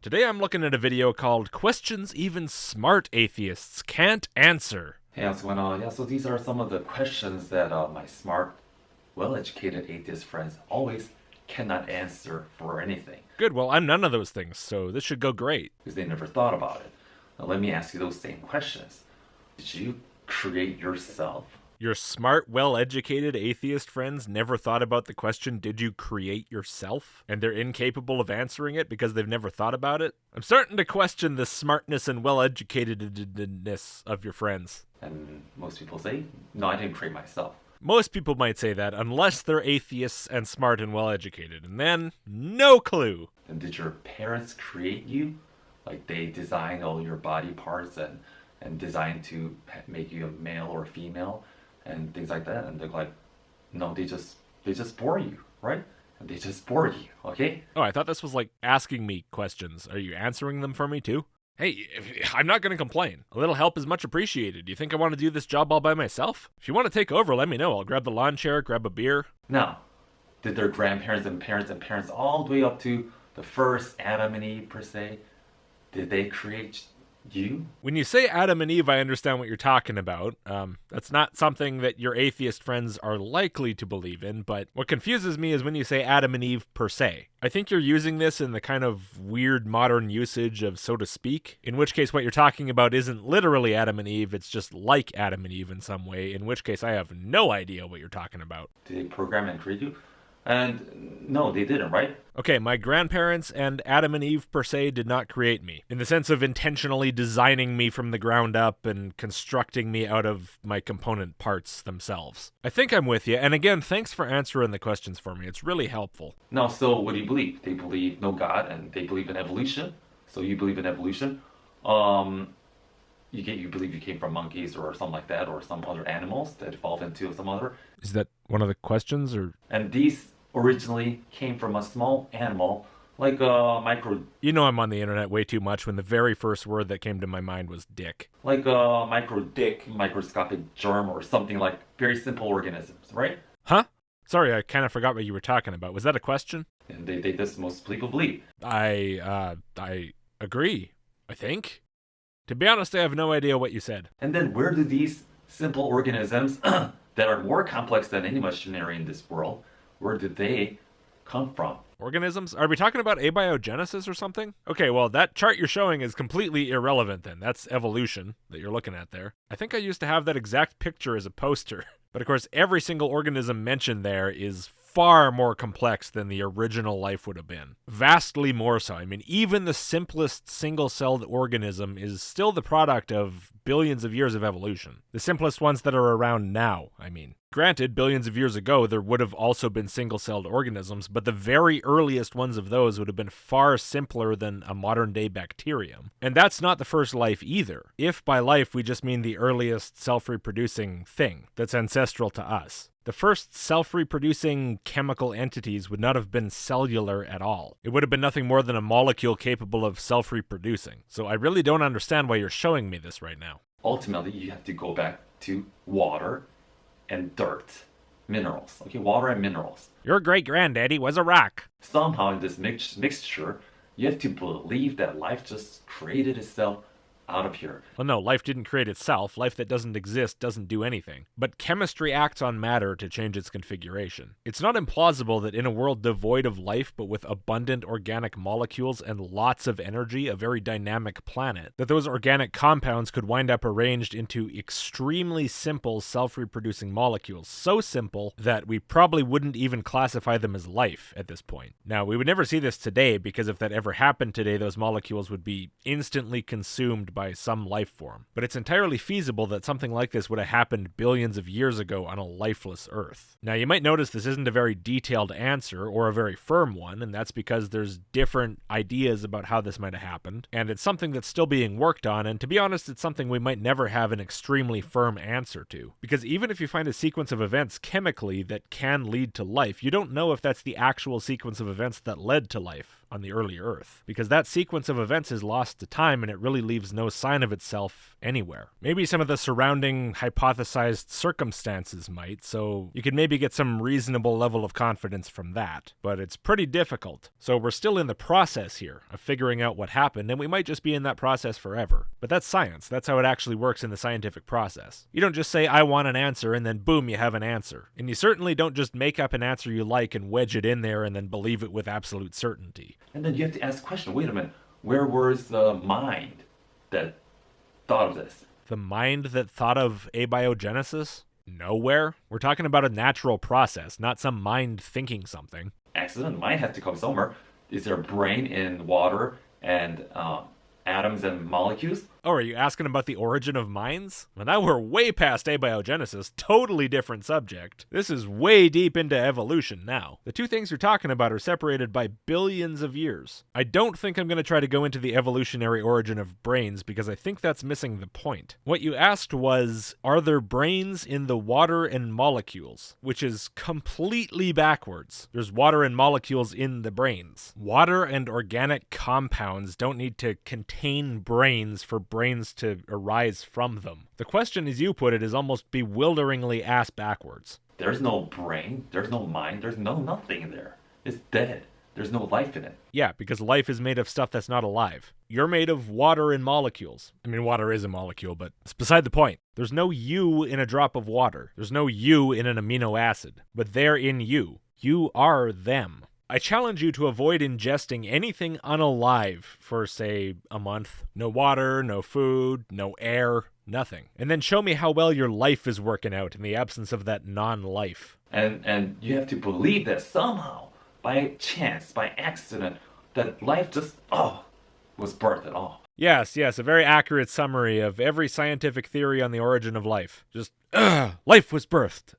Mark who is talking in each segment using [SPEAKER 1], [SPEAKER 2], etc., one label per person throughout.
[SPEAKER 1] Today I'm looking at a video called Questions Even Smart Atheists Can't Answer.
[SPEAKER 2] Hey, how's it going on? Yeah, so these are some of the questions that my smart, well-educated atheist friends always cannot answer for anything.
[SPEAKER 1] Good, well, I'm none of those things, so this should go great.
[SPEAKER 2] Because they never thought about it. Now let me ask you those same questions. Did you create yourself?
[SPEAKER 1] Your smart, well-educated atheist friends never thought about the question, did you create yourself? And they're incapable of answering it because they've never thought about it? I'm starting to question the smartness and well-educatedness of your friends.
[SPEAKER 2] And most people say, no, I didn't create myself.
[SPEAKER 1] Most people might say that, unless they're atheists and smart and well-educated, and then, no clue.
[SPEAKER 2] Then did your parents create you? Like they designed all your body parts and designed to make you a male or a female and things like that? And they're like, no, they just bore you, right? And they just bored you, okay?
[SPEAKER 1] Oh, I thought this was like asking me questions. Are you answering them for me too? Hey, I'm not going to complain. A little help is much appreciated. Do you think I want to do this job all by myself? If you want to take over, let me know. I'll grab the lawn chair, grab a beer.
[SPEAKER 2] Now, did their grandparents and parents all the way up to the first Adam and Eve per se, did they create you?
[SPEAKER 1] When you say Adam and Eve, I understand what you're talking about. That's not something that your atheist friends are likely to believe in, but what confuses me is when you say Adam and Eve per se. I think you're using this in the kind of weird modern usage of so to speak, in which case what you're talking about isn't literally Adam and Eve, it's just like Adam and Eve in some way, in which case I have no idea what you're talking about.
[SPEAKER 2] Did they program and create you? And no, they didn't, right?
[SPEAKER 1] Okay, my grandparents and Adam and Eve per se did not create me, in the sense of intentionally designing me from the ground up and constructing me out of my component parts themselves. I think I'm with you, and again, thanks for answering the questions for me. It's really helpful.
[SPEAKER 2] No, so what do you believe? They believe no God and they believe in evolution. So you believe in evolution. You believe you came from monkeys or something like that, or some other animals that evolved into some other.
[SPEAKER 1] Is that one of the questions, or?
[SPEAKER 2] And these originally came from a small animal, like a micro.
[SPEAKER 1] You know I'm on the internet way too much when the very first word that came to my mind was dick.
[SPEAKER 2] Like a microscopic germ or something, like very simple organisms, right?
[SPEAKER 1] Huh? Sorry, I kind of forgot what you were talking about. Was that a question?
[SPEAKER 2] And this most people believe.
[SPEAKER 1] I agree, I think. To be honest, I have no idea what you said.
[SPEAKER 2] And then where do these simple organisms that are more complex than any machinery in this world, where did they come from?
[SPEAKER 1] Organisms? Are we talking about abiogenesis or something? Okay, well, that chart you're showing is completely irrelevant then. That's evolution that you're looking at there. I think I used to have that exact picture as a poster. But of course, every single organism mentioned there is far more complex than the original life would have been. Vastly more so. I mean, even the simplest single-celled organism is still the product of billions of years of evolution. The simplest ones that are around now, I mean. Granted, billions of years ago, there would have also been single-celled organisms, but the very earliest ones of those would have been far simpler than a modern-day bacterium. And that's not the first life either, if by life we just mean the earliest self-reproducing thing that's ancestral to us. The first self-reproducing chemical entities would not have been cellular at all. It would have been nothing more than a molecule capable of self-reproducing. So I really don't understand why you're showing me this right now.
[SPEAKER 2] Ultimately, you have to go back to water and dirt, minerals. Okay, water and minerals.
[SPEAKER 1] Your great-granddaddy was a rock.
[SPEAKER 2] Somehow in this mixture, you have to believe that life just created itself out of here.
[SPEAKER 1] Well, no, life didn't create itself. Life that doesn't exist doesn't do anything. But chemistry acts on matter to change its configuration. It's not implausible that in a world devoid of life but with abundant organic molecules and lots of energy, a very dynamic planet, that those organic compounds could wind up arranged into extremely simple self-reproducing molecules. So simple that we probably wouldn't even classify them as life at this point. Now, we would never see this today because if that ever happened today, those molecules would be instantly consumed by some life form. But it's entirely feasible that something like this would have happened billions of years ago on a lifeless Earth. Now, you might notice this isn't a very detailed answer or a very firm one, and that's because there's different ideas about how this might have happened, and it's something that's still being worked on, and to be honest, it's something we might never have an extremely firm answer to. Because even if you find a sequence of events chemically that can lead to life, you don't know if that's the actual sequence of events that led to life. on the early Earth, because that sequence of events is lost to time and it really leaves no sign of itself anywhere. Maybe some of the surrounding hypothesized circumstances might, so you could maybe get some reasonable level of confidence from that, but it's pretty difficult. So we're still in the process here of figuring out what happened, and we might just be in that process forever. But that's science. That's how it actually works in the scientific process. You don't just say, I want an answer, and then boom, you have an answer. And you certainly don't just make up an answer you like and wedge it in there and then believe it with absolute certainty.
[SPEAKER 2] And then you have to ask the question, wait a minute, where was the mind that thought of this?
[SPEAKER 1] The mind that thought of abiogenesis? Nowhere. We're talking about a natural process, not some mind thinking something.
[SPEAKER 2] Accident, mind has to come somewhere. Is there a brain in water and atoms and molecules?
[SPEAKER 1] Oh, are you asking about the origin of minds? Well, now we're way past abiogenesis, totally different subject. This is way deep into evolution now. The two things you're talking about are separated by billions of years. I don't think I'm going to try to go into the evolutionary origin of brains because I think that's missing the point. What you asked was, are there brains in the water and molecules? Which is completely backwards. There's water and molecules in the brains. Water and organic compounds don't need to contain brains for brains to arise from them. The question, as you put it, is almost bewilderingly ass backwards.
[SPEAKER 2] There's no brain, there's no mind, there's no nothing there. It's dead. There's no life in it.
[SPEAKER 1] Yeah, because life is made of stuff that's not alive. You're made of water and molecules. I mean, water is a molecule, but it's beside the point. There's no you in a drop of water. There's no you in an amino acid. But they're in you. You are them. I challenge you to avoid ingesting anything unalive for, say, a month. No water, no food, no air, nothing. And then show me how well your life is working out in the absence of that non-life.
[SPEAKER 2] And you have to believe that somehow, by chance, by accident, that life just, was birthed at all.
[SPEAKER 1] Yes, a very accurate summary of every scientific theory on the origin of life. Just, life was birthed.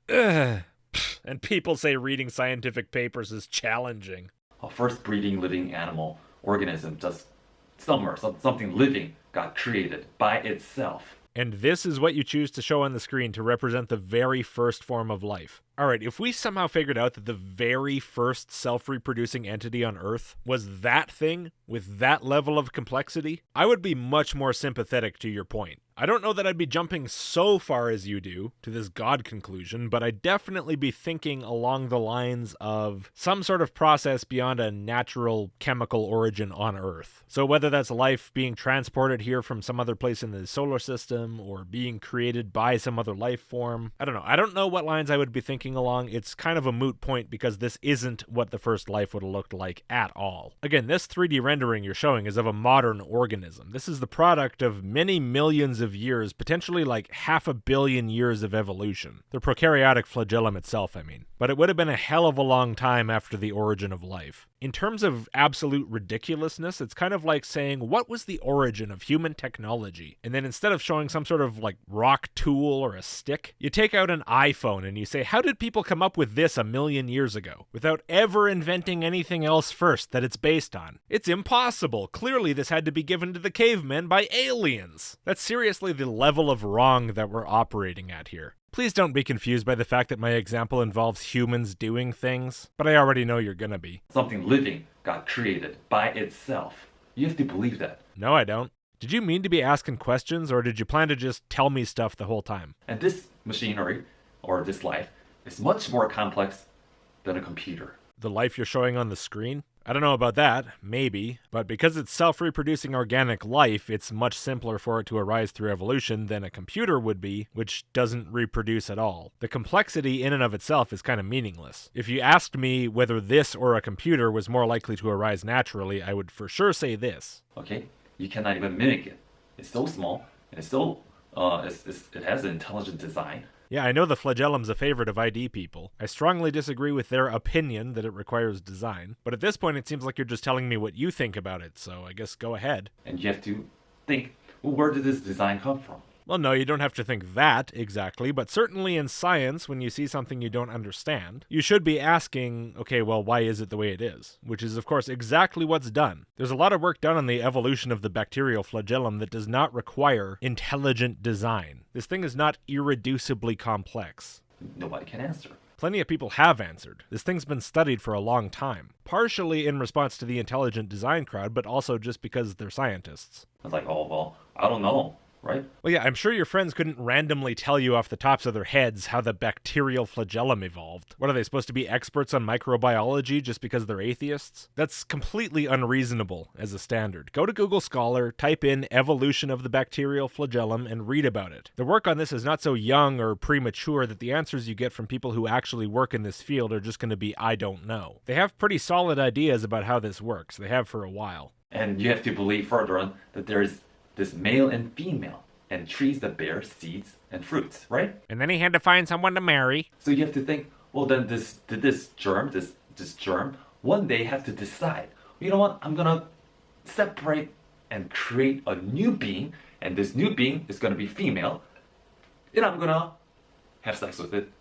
[SPEAKER 1] And people say reading scientific papers is challenging.
[SPEAKER 2] A first breeding living animal organism, just somewhere, something living got created by itself.
[SPEAKER 1] And this is what you choose to show on the screen to represent the very first form of life. Alright, if we somehow figured out that the very first self-reproducing entity on Earth was that thing with that level of complexity, I would be much more sympathetic to your point. I don't know that I'd be jumping so far as you do to this God conclusion, but I'd definitely be thinking along the lines of some sort of process beyond a natural chemical origin on Earth. So whether that's life being transported here from some other place in the solar system, or being created by some other life form, I don't know. I don't know what lines I would be thinking along. It's kind of a moot point because this isn't what the first life would have looked like at all. Again, this 3D rendering you're showing is of a modern organism. This is the product of many millions of years, potentially like 500 million years of evolution. The prokaryotic flagellum itself, I mean. But it would have been a hell of a long time after the origin of life. In terms of absolute ridiculousness, it's kind of like saying, what was the origin of human technology? And then instead of showing some sort of like rock tool or a stick, you take out an iPhone and you say, how did people come up with this 1 million years ago without ever inventing anything else first that it's based on? It's impossible. Clearly this had to be given to the cavemen by aliens. That's seriously the level of wrong that we're operating at here. Please don't be confused by the fact that my example involves humans doing things, but I already know you're gonna be.
[SPEAKER 2] Something living got created by itself. You have to believe that.
[SPEAKER 1] No, I don't. Did you mean to be asking questions, or did you plan to just tell me stuff the whole time?
[SPEAKER 2] And this machinery, or this life, is much more complex than a computer.
[SPEAKER 1] The life you're showing on the screen? I don't know about that, maybe, but because it's self-reproducing organic life, it's much simpler for it to arise through evolution than a computer would be, which doesn't reproduce at all. The complexity in and of itself is kind of meaningless. If you asked me whether this or a computer was more likely to arise naturally, I would for sure say this.
[SPEAKER 2] Okay, you cannot even mimic it. It's so small, and it's so, it has an intelligent design.
[SPEAKER 1] Yeah, I know the flagellum's a favorite of ID people. I strongly disagree with their opinion that it requires design, but at this point it seems like you're just telling me what you think about it, so I guess go ahead.
[SPEAKER 2] And you have to think, well, where did this design come from?
[SPEAKER 1] Well, no, you don't have to think that exactly, but certainly in science, when you see something you don't understand, you should be asking, okay, well, why is it the way it is? Which is, of course, exactly what's done. There's a lot of work done on the evolution of the bacterial flagellum that does not require intelligent design. This thing is not irreducibly complex.
[SPEAKER 2] Nobody can answer.
[SPEAKER 1] Plenty of people have answered. This thing's been studied for a long time. Partially in response to the intelligent design crowd, but also just because they're scientists.
[SPEAKER 2] I was like, oh, well, I don't know, right?
[SPEAKER 1] Well, yeah, I'm sure your friends couldn't randomly tell you off the tops of their heads how the bacterial flagellum evolved. What, are they supposed to be experts on microbiology just because they're atheists? That's completely unreasonable as a standard. Go to Google Scholar, type in evolution of the bacterial flagellum, and read about it. The work on this is not so young or premature that the answers you get from people who actually work in this field are just going to be, I don't know. They have pretty solid ideas about how this works. They have for a while.
[SPEAKER 2] And you have to believe further on that there's this male and female, and trees that bear seeds and fruits, right?
[SPEAKER 1] And then he had to find someone to marry.
[SPEAKER 2] So you have to think, well, then this germ, one day have to decide, you know what, I'm gonna separate and create a new being, and this new being is gonna be female, and I'm gonna have sex with it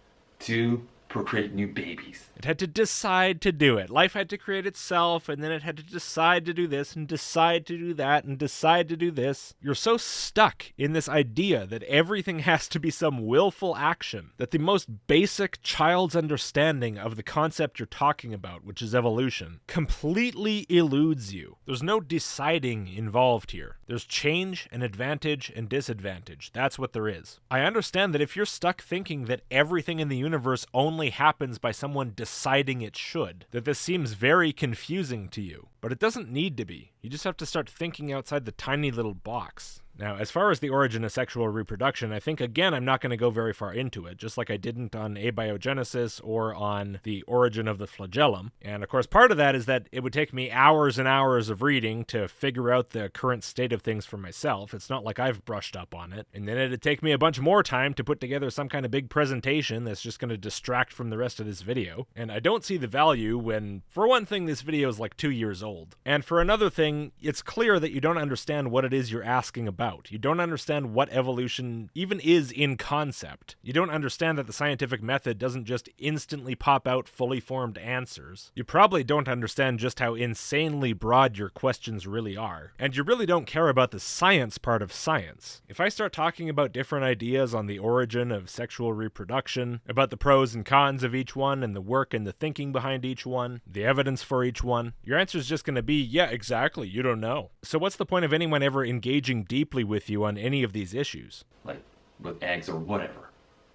[SPEAKER 2] to procreate new babies.
[SPEAKER 1] It had to decide to do it. Life had to create itself, and then it had to decide to do this, and decide to do that, and decide to do this. You're so stuck in this idea that everything has to be some willful action, that the most basic child's understanding of the concept you're talking about, which is evolution, completely eludes you. There's no deciding involved here. There's change and advantage and disadvantage. That's what there is. I understand that if you're stuck thinking that everything in the universe only happens by someone deciding it should, that this seems very confusing to you. But it doesn't need to be. You just have to start thinking outside the tiny little box. Now, as far as the origin of sexual reproduction, I think, again, I'm not going to go very far into it, just like I didn't on abiogenesis or on the origin of the flagellum. And, of course, part of that is that it would take me hours and hours of reading to figure out the current state of things for myself. It's not like I've brushed up on it. And then it'd take me a bunch more time to put together some kind of big presentation that's just going to distract from the rest of this video. And I don't see the value when, for one thing, this video is like 2 years old. And for another thing, it's clear that you don't understand what it is you're asking about. You don't understand what evolution even is in concept. You don't understand that the scientific method doesn't just instantly pop out fully formed answers. You probably don't understand just how insanely broad your questions really are. And you really don't care about the science part of science. If I start talking about different ideas on the origin of sexual reproduction, about the pros and cons of each one, and the work and the thinking behind each one, the evidence for each one, your answer is just going to be, yeah, exactly, you don't know. So what's the point of anyone ever engaging deeply with you on any of these issues?
[SPEAKER 2] Like with eggs or whatever,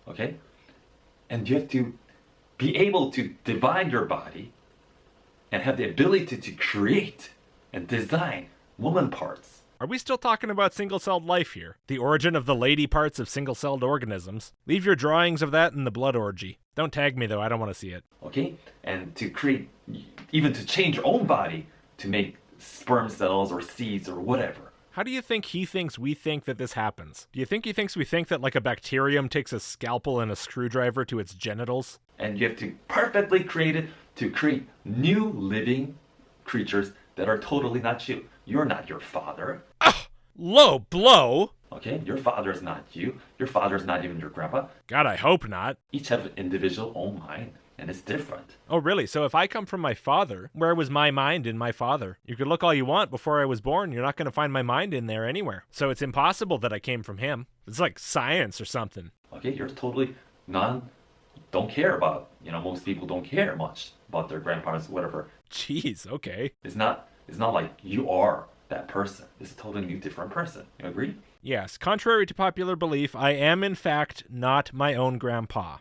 [SPEAKER 2] okay? And you have to be able to divide your body and have the ability to create and design woman parts.
[SPEAKER 1] Are we still talking about single-celled life here? The origin of the lady parts of single-celled organisms? Leave your drawings of that in the blood orgy. Don't tag me though, I don't want to see it.
[SPEAKER 2] Okay? And to create, even to change your own body to make sperm cells or seeds or whatever.
[SPEAKER 1] How do you think he thinks we think that this happens? Do you think he thinks we think that like a bacterium takes a scalpel and a screwdriver to its genitals?
[SPEAKER 2] And you have to perfectly create it to create new living creatures that are totally not you. You're not your father.
[SPEAKER 1] Ugh, low blow!
[SPEAKER 2] Okay, your father is not you. Your father is not even your grandpa.
[SPEAKER 1] God, I hope not.
[SPEAKER 2] Each have an individual own mind, and it's different.
[SPEAKER 1] Oh, really? So if I come from my father, where was my mind in my father? You could look all you want before I was born, you're not going to find my mind in there anywhere. So it's impossible that I came from him. It's like science or something.
[SPEAKER 2] Okay, you're totally don't care about, most people don't care much about their grandparents, whatever.
[SPEAKER 1] Jeez, okay.
[SPEAKER 2] It's not like you are that person. It's a totally new, different person. You agree?
[SPEAKER 1] Yes, contrary to popular belief, I am in fact not my own grandpa.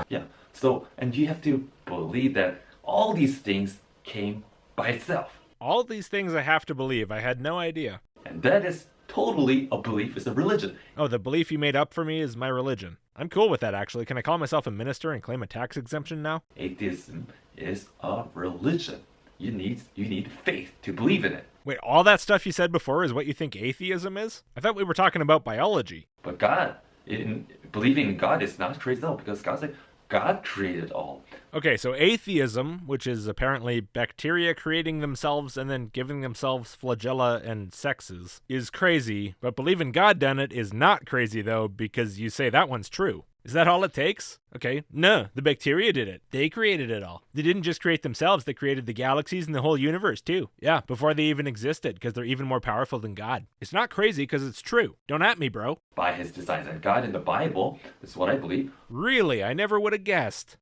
[SPEAKER 2] Yeah, so, and you have to believe that all these things came by itself.
[SPEAKER 1] All these things I have to believe. I had no idea.
[SPEAKER 2] And that is totally a belief, it's a religion.
[SPEAKER 1] Oh, the belief you made up for me is my religion. I'm cool with that, actually. Can I call myself a minister and claim a tax exemption now?
[SPEAKER 2] Atheism is a religion. You need faith to believe in it.
[SPEAKER 1] Wait, all that stuff you said before is what you think atheism is? I thought we were talking about biology.
[SPEAKER 2] But believing in God is not crazy at all, because God said God created all.
[SPEAKER 1] Okay, so atheism, which is apparently bacteria creating themselves and then giving themselves flagella and sexes, is crazy, but believe in God done it is not crazy though, because you say that one's true. Is that all it takes? Okay, no, the bacteria did it. They created it all. They didn't just create themselves, they created the galaxies and the whole universe too. Yeah, before they even existed, because they're even more powerful than God. It's not crazy because it's true. Don't at me, bro.
[SPEAKER 2] By his designs. And God in the Bible, this is what I believe,
[SPEAKER 1] Really? I never would have guessed.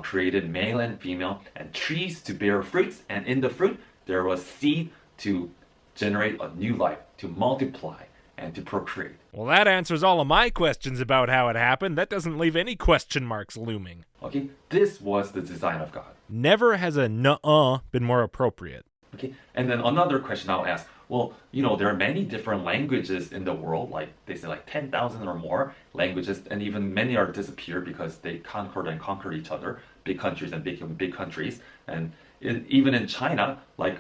[SPEAKER 2] created male and female and trees to bear fruits, and in the fruit there was seed to generate a new life, to multiply and to procreate.
[SPEAKER 1] Well, that answers all of my questions about how it happened. That doesn't leave any question marks looming.
[SPEAKER 2] Okay, this was the design of God.
[SPEAKER 1] Never has a nuh-uh been more appropriate.
[SPEAKER 2] Okay, and then another question I'll ask, well, there are many different languages in the world, like they say like 10,000 or more languages, and even many are disappeared because they conquered each other, big countries and big countries. And even in China, like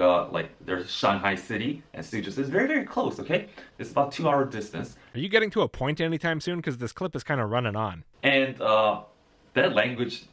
[SPEAKER 2] there's Shanghai City and Suzhou is very, very close, okay? It's about 2-hour distance.
[SPEAKER 1] Are you getting to a point anytime soon? Because this clip is kind of running on.
[SPEAKER 2] And that language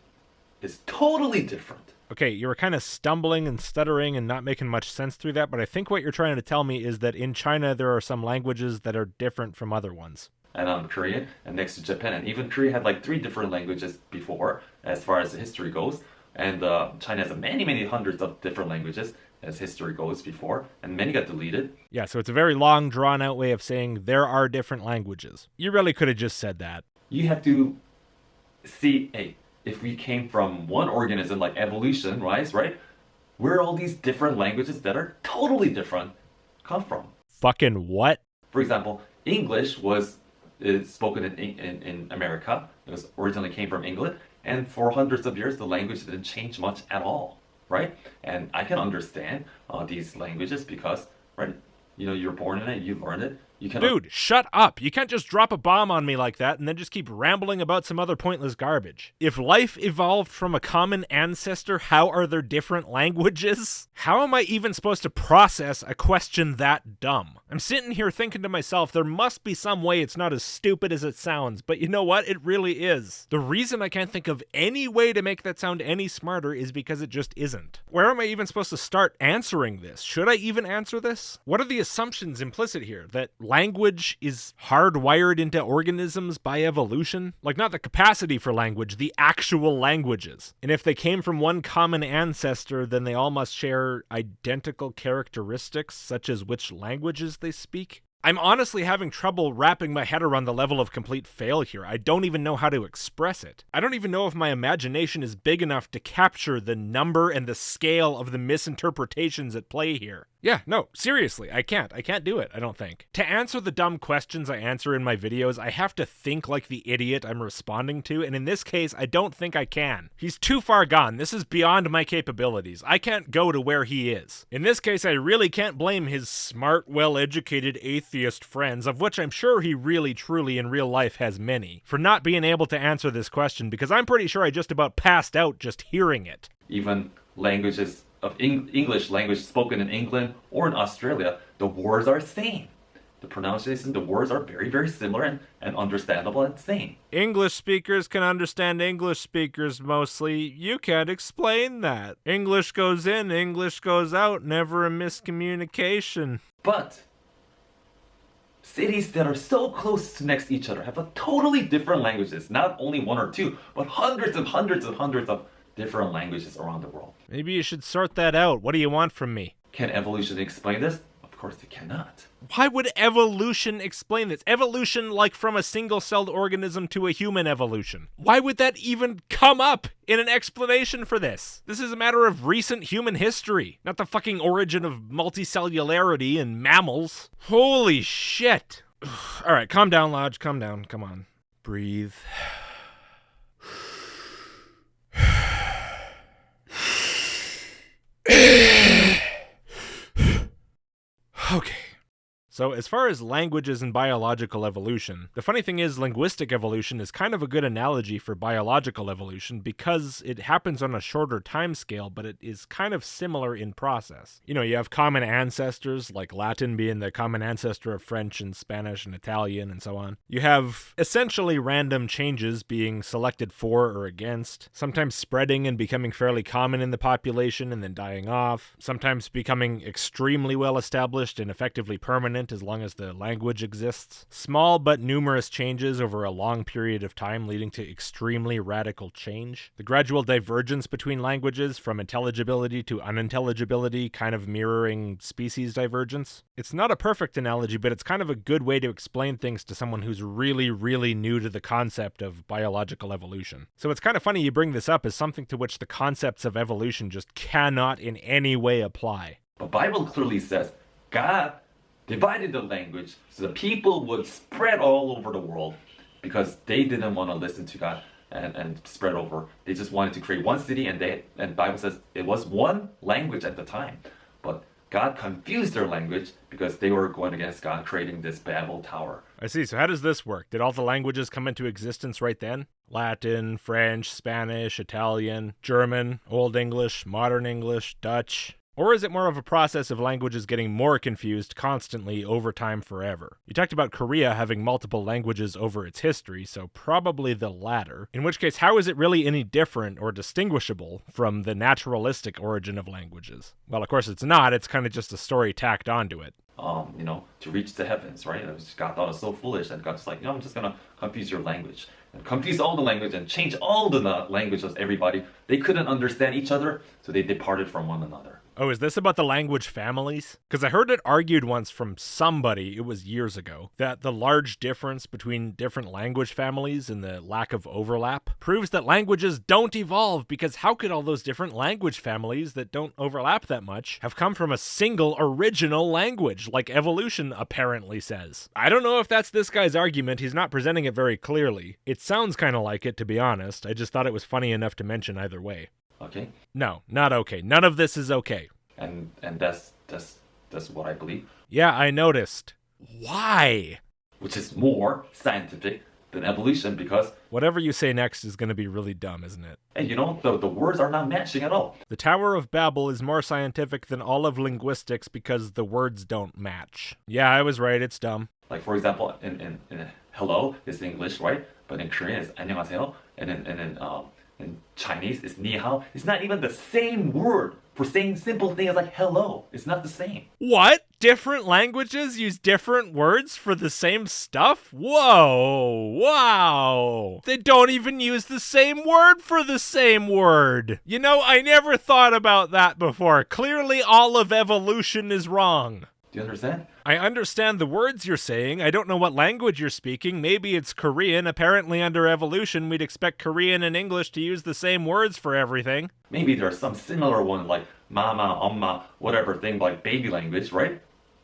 [SPEAKER 2] is totally different.
[SPEAKER 1] Okay, you were kind of stumbling and stuttering and not making much sense through that, but I think what you're trying to tell me is that in China there are some languages that are different from other ones.
[SPEAKER 2] And I'm Korean, and next to Japan, and even Korea had like 3 different languages before, as far as the history goes. And China has many, many hundreds of different languages as history goes before, and many got deleted.
[SPEAKER 1] Yeah, so it's a very long, drawn-out way of saying there are different languages. You really could have just said that.
[SPEAKER 2] You have to see, hey, if we came from one organism, like evolution, right? Where all these different languages that are totally different come from?
[SPEAKER 1] Fucking what?
[SPEAKER 2] For example, English is spoken in America. It was originally came from England, and for hundreds of years the language didn't change much at all, right? And I can understand these languages because, right, you're born in it, you learn it.
[SPEAKER 1] Dude, shut up. You can't just drop a bomb on me like that and then just keep rambling about some other pointless garbage. If life evolved from a common ancestor, how are there different languages? How am I even supposed to process a question that dumb? I'm sitting here thinking to myself, there must be some way it's not as stupid as it sounds, but you know what? It really is. The reason I can't think of any way to make that sound any smarter is because it just isn't. Where am I even supposed to start answering this? Should I even answer this? What are the assumptions implicit here? That language is hardwired into organisms by evolution? Like, not the capacity for language, the actual languages. And if they came from one common ancestor, then they all must share identical characteristics, such as which languages they speak? I'm honestly having trouble wrapping my head around the level of complete fail here. I don't even know how to express it. I don't even know if my imagination is big enough to capture the number and the scale of the misinterpretations at play here. Yeah, no, seriously, I can't do it, I don't think. To answer the dumb questions I answer in my videos, I have to think like the idiot I'm responding to, and in this case, I don't think I can. He's too far gone. This is beyond my capabilities. I can't go to where he is. In this case, I really can't blame his smart, well-educated atheist friends, of which I'm sure he really, truly, in real life has many, for not being able to answer this question, because I'm pretty sure I just about passed out just hearing it.
[SPEAKER 2] Even languages of English language spoken in England or in Australia, the words are same. The pronunciation, the words are very, very similar and understandable and same.
[SPEAKER 1] English speakers can understand English speakers mostly. You can't explain that. English goes in, English goes out, never a miscommunication.
[SPEAKER 2] But cities that are so close next to each other have a totally different languages, not only one or two, but hundreds of different languages around the world.
[SPEAKER 1] Maybe you should sort that out. What do you want from me?
[SPEAKER 2] Can evolution explain this? Of course it cannot.
[SPEAKER 1] Why would evolution explain this? Evolution like from a single-celled organism to a human evolution. Why would that even come up in an explanation for this? This is a matter of recent human history, not the fucking origin of multicellularity in mammals. Holy shit. All right, calm down, Lodge. Calm down. Come on. Breathe. Okay, So as far as languages and biological evolution, the funny thing is linguistic evolution is kind of a good analogy for biological evolution because it happens on a shorter time scale, but it is kind of similar in process. You have common ancestors, like Latin being the common ancestor of French and Spanish and Italian and so on. You have essentially random changes being selected for or against, sometimes spreading and becoming fairly common in the population and then dying off, sometimes becoming extremely well established and effectively permanent as long as the language exists. Small but numerous changes over a long period of time leading to extremely radical change. The gradual divergence between languages from intelligibility to unintelligibility kind of mirroring species divergence. It's not a perfect analogy, but it's kind of a good way to explain things to someone who's really, really new to the concept of biological evolution. So it's kind of funny you bring this up as something to which the concepts of evolution just cannot in any way apply.
[SPEAKER 2] The Bible clearly says God divided the language so the people would spread all over the world because they didn't want to listen to God and spread over. They just wanted to create one city, and the Bible says it was one language at the time. But God confused their language because they were going against God, creating this Babel Tower.
[SPEAKER 1] I see. So how does this work? Did all the languages come into existence right then? Latin, French, Spanish, Italian, German, Old English, Modern English, Dutch? Or is it more of a process of languages getting more confused constantly over time forever? You talked about Korea having multiple languages over its history, so probably the latter. In which case, how is it really any different or distinguishable from the naturalistic origin of languages? Well, of course it's not. It's kind of just a story tacked onto it.
[SPEAKER 2] To reach the heavens, right? God thought it was so foolish, and God's like, I'm just gonna confuse your language. And confuse all the language and change all the language of everybody. They couldn't understand each other, so they departed from one another.
[SPEAKER 1] Oh, is this about the language families? Because I heard it argued once from somebody, it was years ago, that the large difference between different language families and the lack of overlap proves that languages don't evolve, because how could all those different language families that don't overlap that much have come from a single original language, like evolution apparently says? I don't know if that's this guy's argument. He's not presenting it very clearly. It sounds kind of like it, to be honest. I just thought it was funny enough to mention either way.
[SPEAKER 2] Okay.
[SPEAKER 1] No, not okay. None of this is okay.
[SPEAKER 2] And that's what I believe.
[SPEAKER 1] Yeah, I noticed. Why?
[SPEAKER 2] Which is more scientific than evolution, because
[SPEAKER 1] whatever you say next is going to be really dumb, isn't it?
[SPEAKER 2] And the words are not matching at all.
[SPEAKER 1] The Tower of Babel is more scientific than all of linguistics because the words don't match. Yeah, I was right. It's dumb.
[SPEAKER 2] Like, for example, in hello is English, right? But in Korean it's 안녕하세요, and in Chinese it's ni hao. It's not even the same word for saying simple things like hello. It's not the same.
[SPEAKER 1] What? Different languages use different words for the same stuff? Whoa, wow. They don't even use the same word for the same word. I never thought about that before. Clearly all of evolution is wrong.
[SPEAKER 2] Do you understand?
[SPEAKER 1] I understand the words you're saying. I don't know what language you're speaking. Maybe it's Korean. Apparently under evolution, we'd expect Korean and English to use the same words for everything.
[SPEAKER 2] Maybe there's some similar one like mama, 엄마, whatever thing, like baby language, right?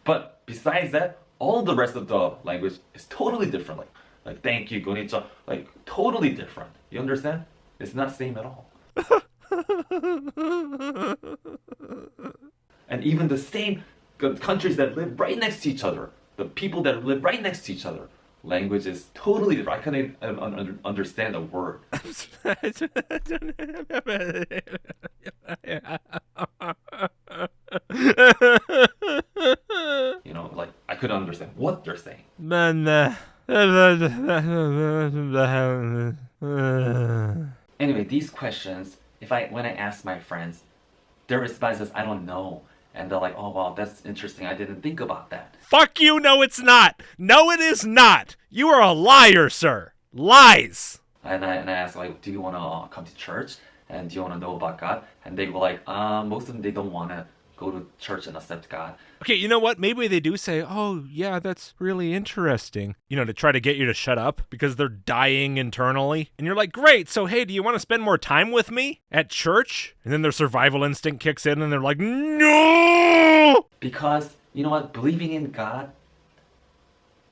[SPEAKER 2] But besides that, all the rest of the language is totally different. Like thank you, konnichiwa, like totally different. You understand? It's not same at all. And even the same countries that live right next to each other, the people that live right next to each other, language is totally different. I couldn't even understand a word. Like I couldn't understand what they're saying. Anyway, these questions, when I ask my friends, their response is I don't know. And they're like, oh, wow, that's interesting. I didn't think about that.
[SPEAKER 1] Fuck you. No, it's not. No, it is not. You are a liar, sir. Lies.
[SPEAKER 2] And I asked, like, do you want to come to church? And do you want to know about God? And they were like, most of them, they don't want to go to church and accept God.
[SPEAKER 1] Okay, you know what? Maybe they do say, oh, yeah, that's really interesting. To try to get you to shut up because they're dying internally. And you're like, great, so hey, do you want to spend more time with me at church? And then their survival instinct kicks in and they're like, no!
[SPEAKER 2] Because, you know what? Believing in God,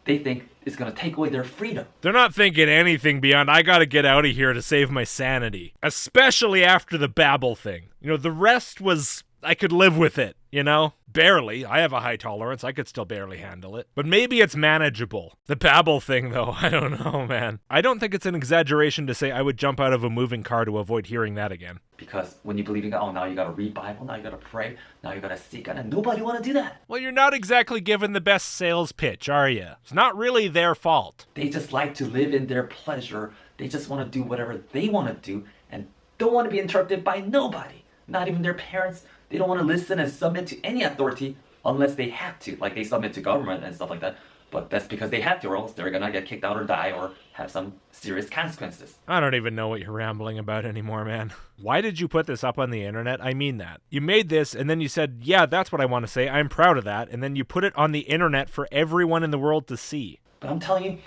[SPEAKER 2] they think it's going to take away their freedom.
[SPEAKER 1] They're not thinking anything beyond, I got to get out of here to save my sanity. Especially after the Babel thing. The rest was, I could live with it. You know? Barely. I have a high tolerance. I could still barely handle it. But maybe it's manageable. The Babel thing, though, I don't know, man. I don't think it's an exaggeration to say I would jump out of a moving car to avoid hearing that again.
[SPEAKER 2] Because when you believe in God, oh, now you gotta read Bible, now you gotta pray, now you gotta seek God, and nobody wanna do that.
[SPEAKER 1] Well, you're not exactly given the best sales pitch, are you? It's not really their fault.
[SPEAKER 2] They just like to live in their pleasure. They just want to do whatever they want to do and don't want to be interrupted by nobody. Not even their parents. They don't want to listen and submit to any authority unless they have to. Like they submit to government and stuff like that. But that's because they have to, or else they're gonna get kicked out or die or have some serious consequences.
[SPEAKER 1] I don't even know what you're rambling about anymore, man. Why did you put this up on the internet? I mean that. You made this and then you said, yeah, that's what I want to say. I'm proud of that. And then you put it on the internet for everyone in the world to see.
[SPEAKER 2] But I'm telling you,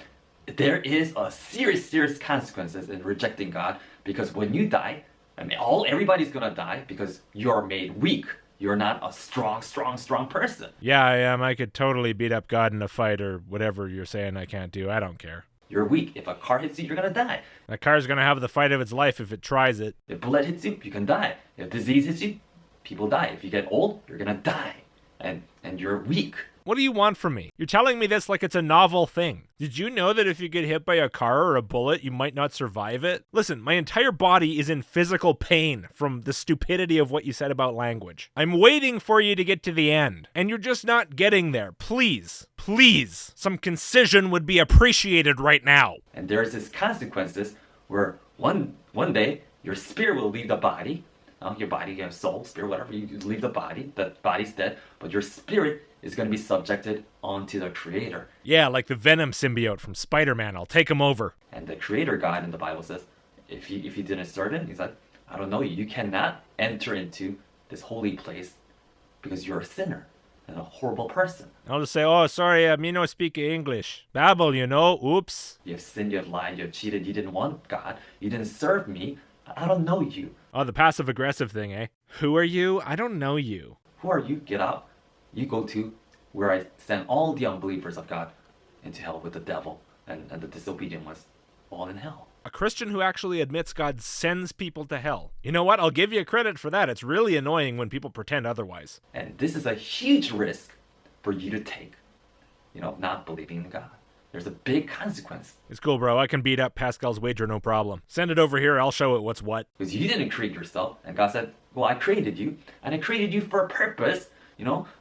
[SPEAKER 2] there is a serious consequences in rejecting God, because when you die, I mean, everybody's gonna die because you're made weak. You're not a strong person.
[SPEAKER 1] Yeah, I am. I could totally beat up God in a fight or whatever you're saying I can't do. I don't care.
[SPEAKER 2] You're weak. If a car hits you, you're gonna die.
[SPEAKER 1] That car's gonna have the fight of its life if it tries it.
[SPEAKER 2] If bullet hits you, you can die. If disease hits you, people die. If you get old, you're gonna die. And you're weak.
[SPEAKER 1] What do you want from me? You're telling me this like it's a novel thing. Did you know that if you get hit by a car or a bullet, you might not survive it? Listen, my entire body is in physical pain from the stupidity of what you said about language. I'm waiting for you to get to the end, and you're just not getting there. Please, some concision would be appreciated right now.
[SPEAKER 2] And there's this consequences where one day your spirit will leave the body. Your body, your soul, spirit, whatever, you leave the body's dead, but your spirit is going to be subjected onto the Creator.
[SPEAKER 1] Yeah, like the Venom symbiote from Spider-Man. I'll take him over.
[SPEAKER 2] And the Creator God in the Bible says, if he didn't start it, he's like, I don't know you. You cannot enter into this holy place because you're a sinner and a horrible person.
[SPEAKER 1] I'll just say, oh, sorry, me no speak English. Babble, you know, oops.
[SPEAKER 2] You have sinned, you have lied, you have cheated, you didn't want God, you didn't serve me. I don't know you.
[SPEAKER 1] Oh, the passive-aggressive thing, eh? Who are you? I don't know you.
[SPEAKER 2] Who are you? Get out. You go to where I send all the unbelievers of God into hell with the devil, and the disobedient ones all in hell.
[SPEAKER 1] A Christian who actually admits God sends people to hell. You know what? I'll give you credit for that. It's really annoying when people pretend otherwise.
[SPEAKER 2] And this is a huge risk for you to take, not believing in God. There's a big consequence.
[SPEAKER 1] It's cool, bro. I can beat up Pascal's wager, no problem. Send it over here. I'll show it what's what.
[SPEAKER 2] Because you didn't create yourself. And God said, well, I created you. And I created you for a purpose,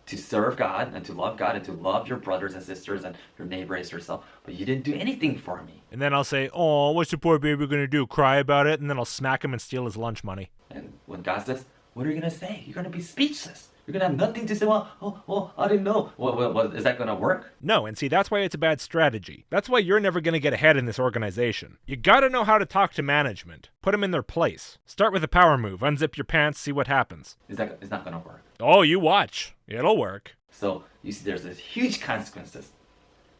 [SPEAKER 2] to serve God and to love your brothers and sisters and your neighbor as yourself. But you didn't do anything for me.
[SPEAKER 1] And then I'll say, oh, what's the poor baby going to do? Cry about it? And then I'll smack him and steal his lunch money.
[SPEAKER 2] And when God says, what are you going to say? You're going to be speechless. You're going to have nothing to say. Well, I didn't know. Well, is that going to work?
[SPEAKER 1] No, and see, that's why it's a bad strategy. That's why you're never going to get ahead in this organization. You got to know how to talk to management. Put them in their place. Start with a power move. Unzip your pants, see what happens.
[SPEAKER 2] It's not going to work.
[SPEAKER 1] Oh, you watch. It'll work.
[SPEAKER 2] So, you see, there's this huge consequences.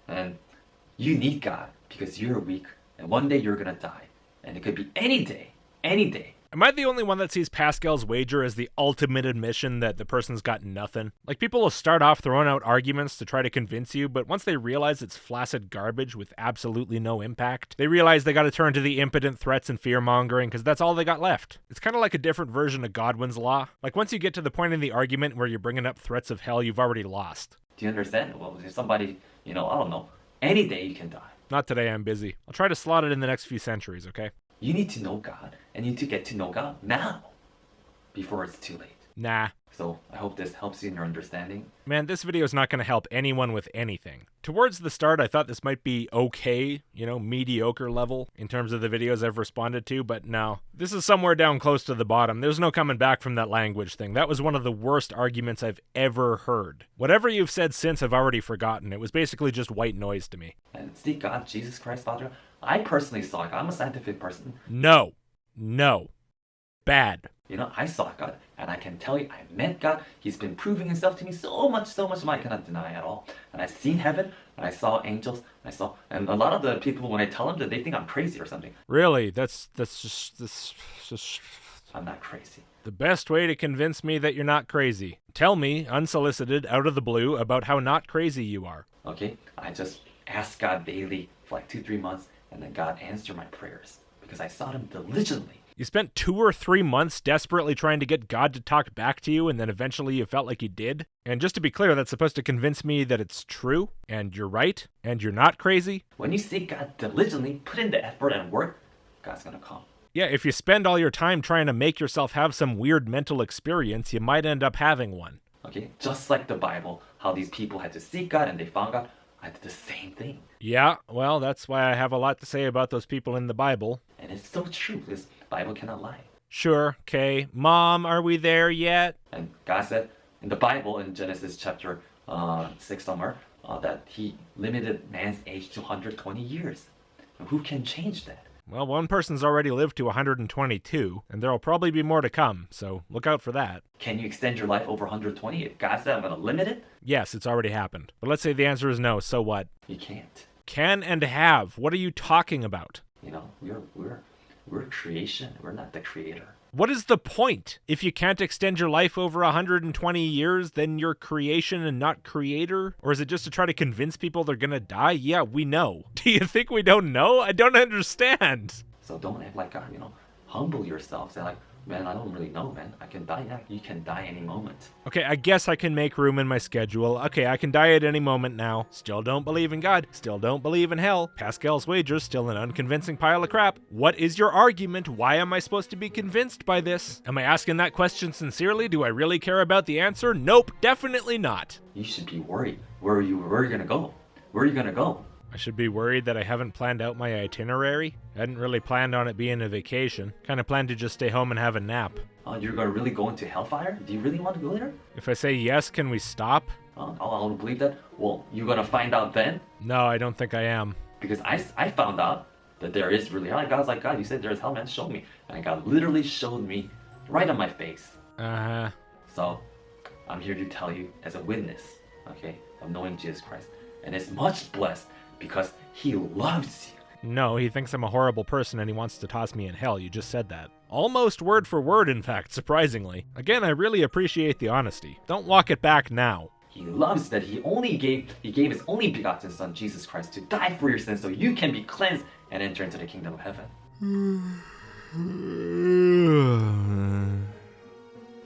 [SPEAKER 2] And you need God because you're weak. And one day you're going to die. And it could be any day. Any day.
[SPEAKER 1] Am I the only one that sees Pascal's wager as the ultimate admission that the person's got nothing? Like, people will start off throwing out arguments to try to convince you, but once they realize it's flaccid garbage with absolutely no impact, they realize they gotta turn to the impotent threats and fear-mongering, because that's all they got left. It's kind of like a different version of Godwin's Law. Like, once you get to the point in the argument where you're bringing up threats of hell, you've already lost.
[SPEAKER 2] Do you understand? Well, if somebody, I don't know, any day you can die.
[SPEAKER 1] Not today, I'm busy. I'll try to slot it in the next few centuries, okay?
[SPEAKER 2] You need to know God, and you need to get to know God now, before it's too late.
[SPEAKER 1] Nah.
[SPEAKER 2] So I hope this helps you in your understanding.
[SPEAKER 1] Man, this video is not going to help anyone with anything. Towards the start, I thought this might be okay, mediocre level in terms of the videos I've responded to, but no. This is somewhere down close to the bottom. There's no coming back from that language thing. That was one of the worst arguments I've ever heard. Whatever you've said since, I've already forgotten. It was basically just white noise to me.
[SPEAKER 2] And see, God, Jesus Christ, Father, I personally saw God. I'm a scientific person.
[SPEAKER 1] No. Bad.
[SPEAKER 2] I saw God, and I can tell you, I met God. He's been proving himself to me so much I cannot deny at all. And I've seen heaven, and I saw angels, and a lot of the people, when I tell them that, they think I'm crazy or something.
[SPEAKER 1] Really? That's just...
[SPEAKER 2] I'm not crazy.
[SPEAKER 1] The best way to convince me that you're not crazy. Tell me, unsolicited, out of the blue, about how not crazy you are.
[SPEAKER 2] Okay, I just asked God daily for like 2-3 months, and then God answered my prayers, because I sought him diligently.
[SPEAKER 1] You spent 2 or 3 months desperately trying to get God to talk back to you, and then eventually you felt like he did? And just to be clear, that's supposed to convince me that it's true, and you're right, and you're not crazy?
[SPEAKER 2] When you seek God diligently, put in the effort and work, God's gonna come.
[SPEAKER 1] Yeah, if you spend all your time trying to make yourself have some weird mental experience, you might end up having one.
[SPEAKER 2] Okay, just like the Bible, how these people had to seek God and they found God, I did the same thing.
[SPEAKER 1] Yeah, well, that's why I have a lot to say about those people in the Bible.
[SPEAKER 2] And it's so true, because the Bible cannot lie.
[SPEAKER 1] Sure, okay. Mom, are we there yet?
[SPEAKER 2] And God said in the Bible, in Genesis chapter 6 somewhere, that he limited man's age to 120 years. And who can change that?
[SPEAKER 1] Well, one person's already lived to 122, and there'll probably be more to come, so look out for that.
[SPEAKER 2] Can you extend your life over 120? If God said I'm going to limit it?
[SPEAKER 1] Yes, it's already happened. But let's say the answer is no, so what?
[SPEAKER 2] You can't.
[SPEAKER 1] Can and have. What are you talking about?
[SPEAKER 2] You know, we're creation. We're not the creator.
[SPEAKER 1] What is the point? If you can't extend your life over 120 years, then you're creation and not creator? Or is it just to try to convince people they're gonna die? Yeah, we know. Do you think we don't know? I don't understand.
[SPEAKER 2] So don't act like God, humble yourself. Say like, man, I don't really know, man. I can die. Yeah, you can die any moment.
[SPEAKER 1] Okay, I guess I can make room in my schedule. Okay, I can die at any moment now. Still don't believe in God. Still don't believe in hell. Pascal's wager's still an unconvincing pile of crap. What is your argument? Why am I supposed to be convinced by this? Am I asking that question sincerely? Do I really care about the answer? Nope, definitely not.
[SPEAKER 2] You should be worried. Where are you gonna go? Where are you gonna go?
[SPEAKER 1] I should be worried that I haven't planned out my itinerary. I hadn't really planned on it being a vacation. Kind of planned to just stay home and have a nap.
[SPEAKER 2] You're gonna really go into hellfire? Do you really want to go there?
[SPEAKER 1] If I say yes, can we stop?
[SPEAKER 2] I'll believe that. Well, you're gonna find out then?
[SPEAKER 1] No, I don't think I am.
[SPEAKER 2] Because I found out that there is really hell. God's like, God, you said there's hell, man. Show me. And God literally showed me right on my face.
[SPEAKER 1] Uh-huh.
[SPEAKER 2] So, I'm here to tell you as a witness, okay, of knowing Jesus Christ. And it's much blessed because he loves you.
[SPEAKER 1] No, he thinks I'm a horrible person and he wants to toss me in hell. You just said that. Almost word for word, in fact, surprisingly. Again, I really appreciate the honesty. Don't walk it back now.
[SPEAKER 2] He loves that he gave his only begotten son, Jesus Christ, to die for your sins so you can be cleansed and enter into the kingdom of heaven.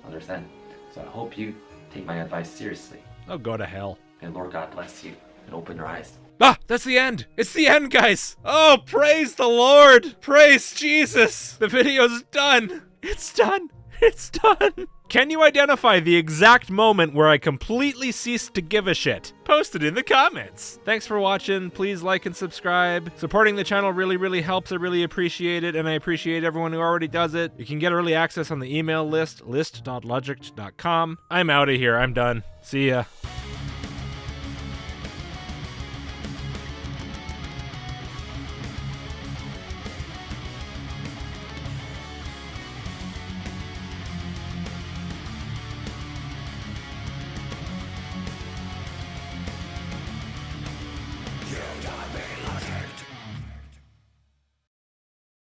[SPEAKER 2] Understand? So I hope you take my advice seriously.
[SPEAKER 1] Oh, go to hell.
[SPEAKER 2] And Lord God bless you and open your eyes.
[SPEAKER 1] Ah, that's the end. It's the end, guys. Oh, praise the Lord. Praise Jesus. The video's done. It's done. It's done. Can you identify the exact moment where I completely ceased to give a shit? Post it in the comments. Thanks for watching. Please like and subscribe. Supporting the channel really, really helps. I really appreciate it, and I appreciate everyone who already does it. You can get early access on the email list, list.logicked.com. I'm out of here. I'm done. See ya.